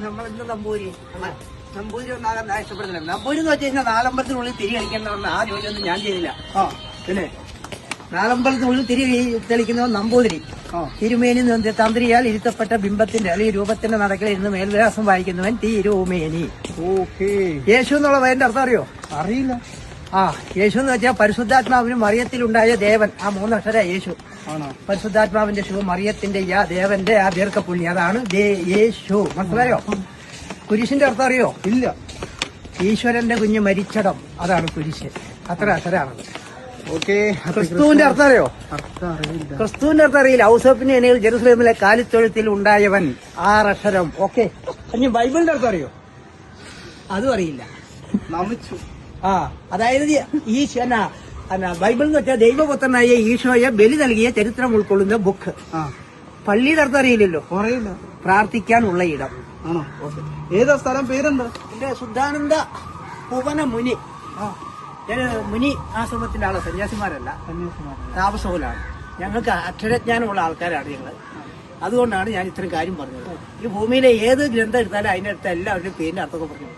നമ്മളെന്ത് നമ്പൂരി നമ്പൂരി ഒന്നാകാൻ ഇഷ്ടപ്പെടുന്നില്ല. നമ്പൂരി എന്ന് വെച്ച് കഴിഞ്ഞാൽ നാലമ്പലത്തിനുള്ളിൽ തിരി കളിക്കേണ്ടതെന്ന് ആ ജോലിയൊന്നും ഞാൻ ചെയ്തില്ല. പിന്നെ നാലമ്പലത്തിനുള്ളിൽ തിരി തെളിക്കുന്നവൻ നമ്പൂതിരി. തിരുമേനി തന്ത്രിയാൽ ഇരുത്തപ്പെട്ട ബിംബത്തിന്റെ അല്ലെങ്കിൽ രൂപത്തിന്റെ നടക്കിൽ ഇരുന്ന് മേൽവിലാസം വായിക്കുന്നവൻ തിരുമേനി. യേശു എന്നുള്ള പേരിന്റെ അർത്ഥം അറിയോ? അറിയില്ല. യേശു എന്ന് വെച്ചാൽ പരിശുദ്ധാത്മാവിനും മറിയത്തിലുണ്ടായ ദേവൻ. ആ മൂന്നക്ഷര യേശു. പരിശുദ്ധാത്മാവിന്റെ ശിവ, മറിയത്തിന്റെ ദേവന്റെ ആ ദീർഘപുണ്യ, അതാണ് യേശു. മനസ്സിലായോ? കുരിശിന്റെ അർത്ഥം അറിയോ? ഇല്ല. ഈശ്വരന്റെ കുഞ്ഞ് മരിച്ചടം, അതാണ് കുരിശ്. അത്ര അക്ഷരാണത്. ക്രിസ്തുവിന്റെ അർത്ഥം അറിയോ? ക്രിസ്തുവിന്റെ അർത്ഥം അറിയില്ല. ഔസേപ്പിന്റെ ഇണയിൽ ജെറുസലേമിലെ കാലിത്തൊഴുത്തിൽ ഉണ്ടായവൻ, 6 അക്ഷരം. ഓക്കെ. ഇനി ബൈബിളിന്റെ അർത്ഥം അറിയോ? അതും അറിയില്ല. അതായത് ബൈബിൾ എന്ന് വെച്ചാൽ ദൈവപുത്രനായ ഈശോയെ ബലി നൽകിയ ചരിത്രം ഉൾക്കൊള്ളുന്ന ബുക്ക്. പള്ളിയുടെ അർത്ഥം അറിയില്ലല്ലോ? അറിയില്ല. പ്രാർത്ഥിക്കാനുള്ള ഇടം. ആണോ? ഏതാ സ്ഥലം? പേരെന്താ? എന്റെ ശുദ്ധാനന്ദ ഭുവന മുനി. മുനി ആശ്രമത്തിന്റെ ആള്, സന്യാസിമാരല്ല, താപസോലാണ്. ഞങ്ങൾക്ക് അക്ഷരജ്ഞാനമുള്ള ആൾക്കാരാണ് ഞങ്ങൾ. അതുകൊണ്ടാണ് ഞാൻ ഇത്രയും കാര്യം പറഞ്ഞത്. ഈ ഭൂമിയിലെ ഏത് ഗ്രന്ഥം എടുത്താലും അതിന്റെ അടുത്ത് എല്ലാവരുടെയും പേരിന്റെ അർത്ഥമൊക്കെ പറഞ്ഞു.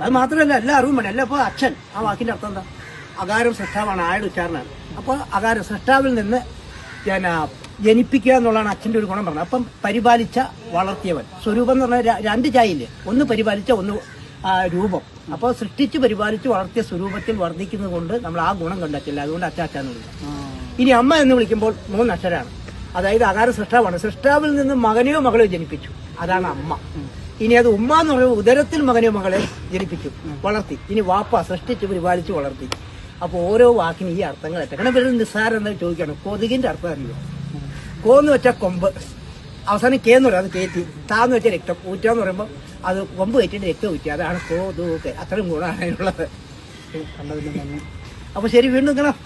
അത് മാത്രമല്ല എല്ലാ അറിവും വേണം. എല്ലാം ഇപ്പൊ അച്ഛൻ, ആ വാക്കിന്റെ അർത്ഥം എന്താ? അകാരം സൃഷ്ടാവാണ്, ആയുടെ ഉച്ചാരണമാണ്. അപ്പോൾ അകാരം സൃഷ്ടാവിൽ നിന്ന് ജനിപ്പിക്കുക എന്നുള്ളതാണ് അച്ഛന്റെ ഒരു ഗുണം പറഞ്ഞത്. അപ്പം പരിപാലിച്ച വളർത്തിയവൻ. സ്വരൂപം എന്ന് പറഞ്ഞാൽ 2 ചായയില്ലേ? ഒന്ന് പരിപാലിച്ച, ഒന്ന് രൂപം. അപ്പോൾ സൃഷ്ടിച്ച് പരിപാലിച്ച് വളർത്തിയ സ്വരൂപത്തിൽ വർദ്ധിക്കുന്നത് കൊണ്ട് നമ്മൾ ആ ഗുണം കണ്ടെത്തില്ല. അതുകൊണ്ട് അച്ചാച്ചാന്ന് വിളിക്കും. ഇനി അമ്മ എന്ന് വിളിക്കുമ്പോൾ 3 അക്ഷരമാണ്. അതായത് അകാര സൃഷ്ടാവാണ്. സൃഷ്ടാവിൽ നിന്ന് മകനെയോ മകളെയോ ജനിപ്പിച്ചു, അതാണ് അമ്മ. ഇനി അത് ഉമ്മ എന്ന് പറയുമ്പോൾ ഉദരത്തിൽ മകനെയോ മകളെ ജനിപ്പിച്ചു, വളർത്തി. ഇനി വാപ്പ സൃഷ്ടിച്ച് പരിപാലിച്ച് വളർത്തി. അപ്പോൾ ഓരോ വാക്കിന് ഈ അർത്ഥങ്ങൾ എത്തണം. ഇവര് നിസ്സാരം എന്ന് ചോദിക്കണം. കൊതുകിന്റെ അർത്ഥം അറിയോ? കോന്ന് വെച്ചാൽ കൊമ്പ്, അവസാനം കേന്ന് പറയും, അത് കയറ്റി. താന്ന് വെച്ചാൽ രക്തം. ഊറ്റാന്ന് പറയുമ്പോൾ അത് കൊമ്പ് കയറ്റിട്ട് രക്തം ഊറ്റുക, അതാണ് കൊതുക്. അത്രയും ഗുണമാണ് അതിനുള്ളത്. അപ്പൊ ശരി, വീണ്ടും നിൽക്കണം.